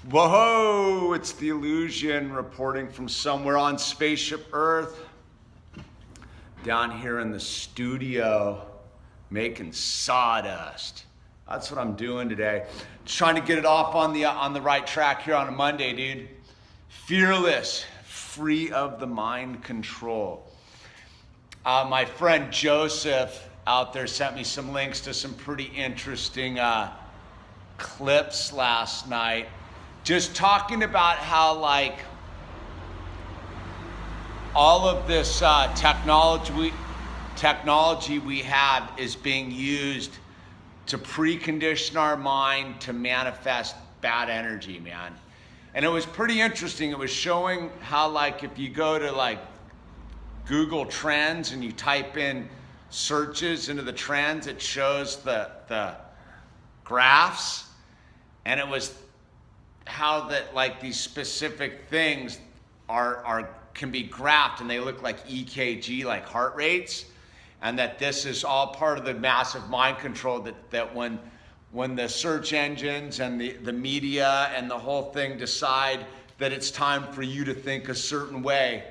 Whoa, it's the Illusion reporting from somewhere on Spaceship Earth. Down here in the studio, making sawdust. That's what I'm doing today. Just trying to get it off on the right track here on a Monday, dude. Fearless, free of the mind control. My friend Joseph out there sent me some links to some pretty interesting clips last night. Just talking about how all of this technology we have is being used to precondition our mind to manifest bad energy, man. And it was pretty interesting. It was showing how if you go to Google Trends and you type in searches into the trends, it shows the graphs, and it was how that these specific things can be graphed, and they look like EKG, like heart rates, and that this is all part of the massive mind control that when the search engines and the media and the whole thing decide that it's time for you to think a certain way,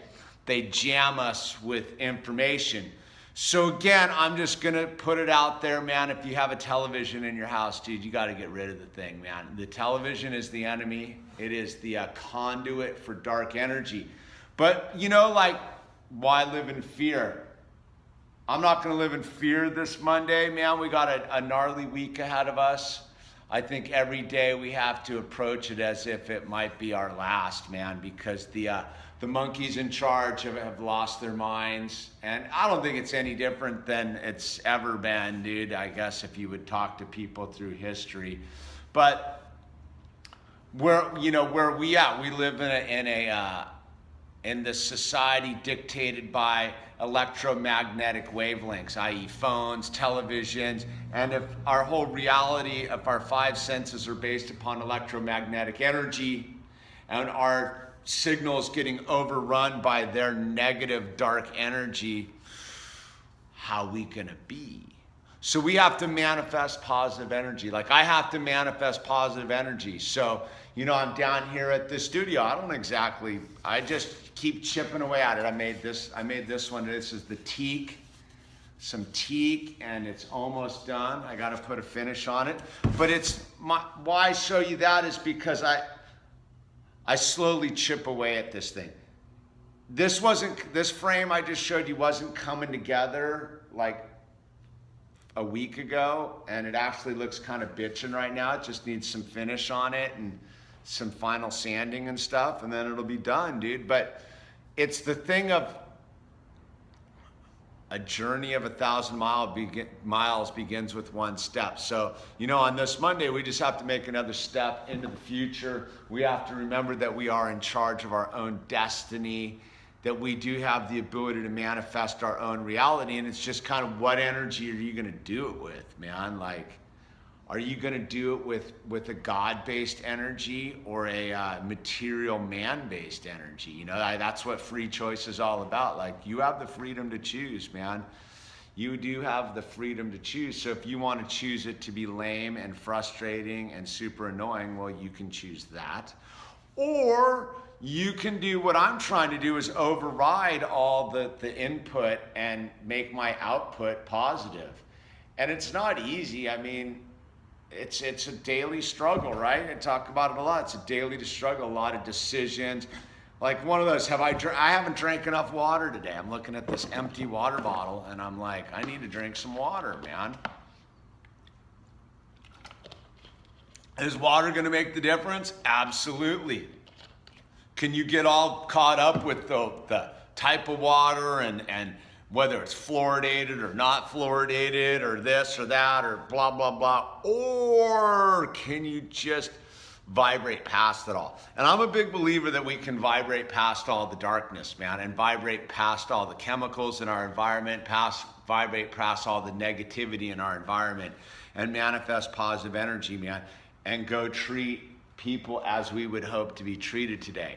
they jam us with information. So again, I'm just gonna put it out there, man. If you have a television in your house, dude, you gotta get rid of the thing, man. The television is the enemy. It is the conduit for dark energy. But why live in fear? I'm not gonna live in fear this Monday, man. We got a gnarly week ahead of us. I think every day we have to approach it as if it might be our last, man, because the monkeys in charge have lost their minds. And I don't think it's any different than it's ever been, dude, I guess, if you would talk to people through history. But where we at? We live in this society dictated by electromagnetic wavelengths, i.e. phones, televisions, and if our whole reality of our five senses are based upon electromagnetic energy, and our signals getting overrun by their negative dark energy, how we gonna be? So we have to manifest positive energy. I have to manifest positive energy. So, I'm down here at the studio. I just keep chipping away at it. I made this one. This is the teak, some teak, and it's almost done. I gotta put a finish on it. But why I show you that is because I slowly chip away at this thing. This frame I just showed you wasn't coming together a week ago, and it actually looks kind of bitchin' right now. It just needs some finish on it and some final sanding and stuff, and then it'll be done, dude. But it's the thing of a journey of 1,000 miles begins with one step. So, on this Monday, we just have to make another step into the future. We have to remember that we are in charge of our own destiny, that we do have the ability to manifest our own reality. And it's just kind of, what energy are you going to do it with, man? Are you going to do it with a God-based energy or a material man-based energy? That's what free choice is all about. You have the freedom to choose, man. You do have the freedom to choose. So if you want to choose it to be lame and frustrating and super annoying, well, you can choose that. Or you can do what I'm trying to do, is override all the input and make my output positive. And it's not easy. I mean, it's a daily struggle, right? I talk about it a lot. It's a daily struggle, a lot of decisions. One of those, I haven't drank enough water today. I'm looking at this empty water bottle and I'm like, I need to drink some water, man. Is water gonna make the difference? Absolutely. Can you get all caught up with the type of water and whether it's fluoridated or not fluoridated or this or that or blah, blah, blah? Or can you just vibrate past it all? And I'm a big believer that we can vibrate past all the darkness, man, and vibrate past all the chemicals in our environment, vibrate past all the negativity in our environment, and manifest positive energy, man, and go treat people as we would hope to be treated today.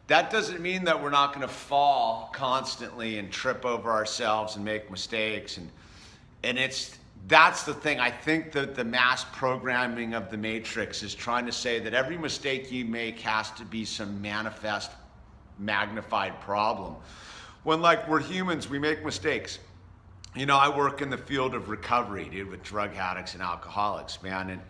That doesn't mean that we're not going to fall constantly and trip over ourselves and make mistakes. And it's that's the thing. I think that the mass programming of the Matrix is trying to say that every mistake you make has to be some manifest, magnified problem. When, like, we're humans, we make mistakes. You know, I work in the field of recovery, dude, with drug addicts and alcoholics, man.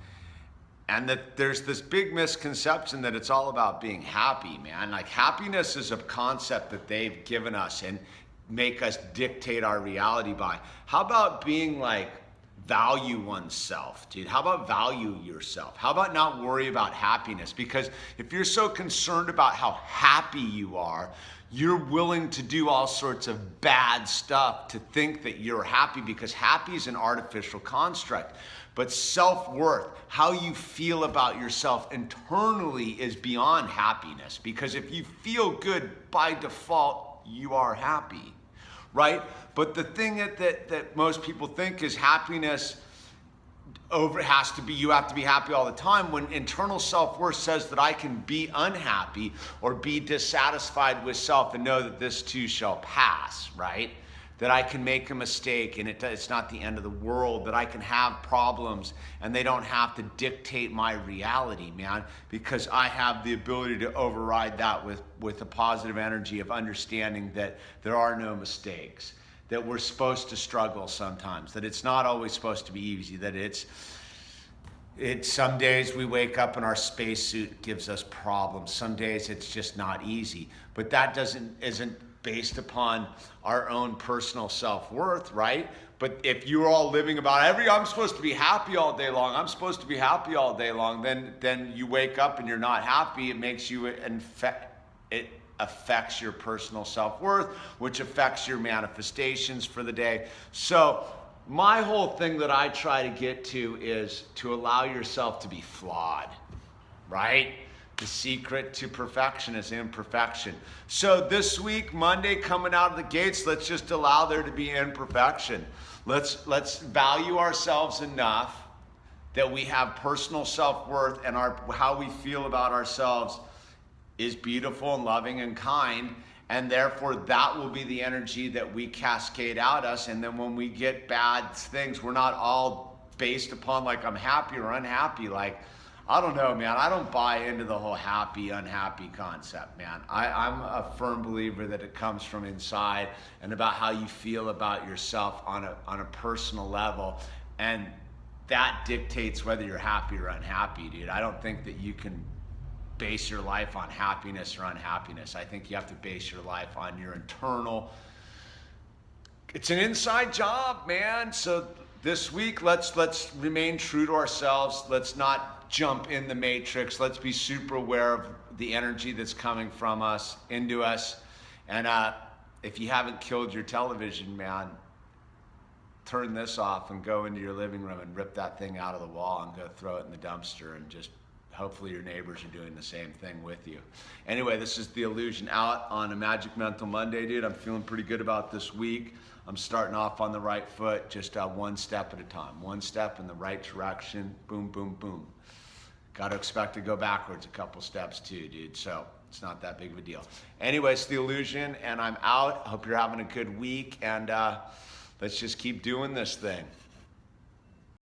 And that there's this big misconception that it's all about being happy, man. Like, happiness is a concept that they've given us and make us dictate our reality by. How about being like, value oneself, dude? How about value yourself? How about not worry about happiness? Because if you're so concerned about how happy you are, you're willing to do all sorts of bad stuff to think that you're happy, because happy is an artificial construct. But self-worth, how you feel about yourself internally, is beyond happiness. Because if you feel good, by default, you are happy, right? But the thing that most people think is happiness has to be, you have to be happy all the time, when internal self-worth says that I can be unhappy or be dissatisfied with self and know that this too shall pass, right? That I can make a mistake and it's not the end of the world, that I can have problems and they don't have to dictate my reality, man, because I have the ability to override that with a positive energy of understanding that there are no mistakes, that we're supposed to struggle sometimes, that it's not always supposed to be easy, that it's some days we wake up and our spacesuit gives us problems. Some days it's just not easy, but that isn't based upon our own personal self-worth, right? But if you're all living about I'm supposed to be happy all day long, I'm supposed to be happy all day long, then you wake up and you're not happy. It makes you it affects your personal self-worth, which affects your manifestations for the day. So my whole thing that I try to get to is to allow yourself to be flawed, right? The secret to perfection is imperfection. So this week, Monday, coming out of the gates, let's just allow there to be imperfection. Let's value ourselves enough that we have personal self-worth, and how we feel about ourselves is beautiful and loving and kind, and therefore that will be the energy that we cascade out us. And then when we get bad things, we're not all based upon like I'm happy or unhappy. Like, I don't know, man. I don't buy into the whole happy, unhappy concept, man. I'm a firm believer that it comes from inside and about how you feel about yourself on a personal level. And that dictates whether you're happy or unhappy, dude. I don't think that you can base your life on happiness or unhappiness. I think you have to base your life on your internal. It's an inside job, man. So this week, let's remain true to ourselves. Let's not jump in the matrix. Let's be super aware of the energy that's coming from us into us. And if you haven't killed your television, man, turn this off and go into your living room and rip that thing out of the wall and go throw it in the dumpster, and just hopefully your neighbors are doing the same thing with you. Anyway, this is The Illusion out on a Magic Mental Monday, dude. I'm feeling pretty good about this week. I'm starting off on the right foot, just one step at a time. One step in the right direction, boom, boom, boom. Got to expect to go backwards a couple steps too, dude. So it's not that big of a deal. Anyway, it's The Illusion, and I'm out. Hope you're having a good week, and let's just keep doing this thing.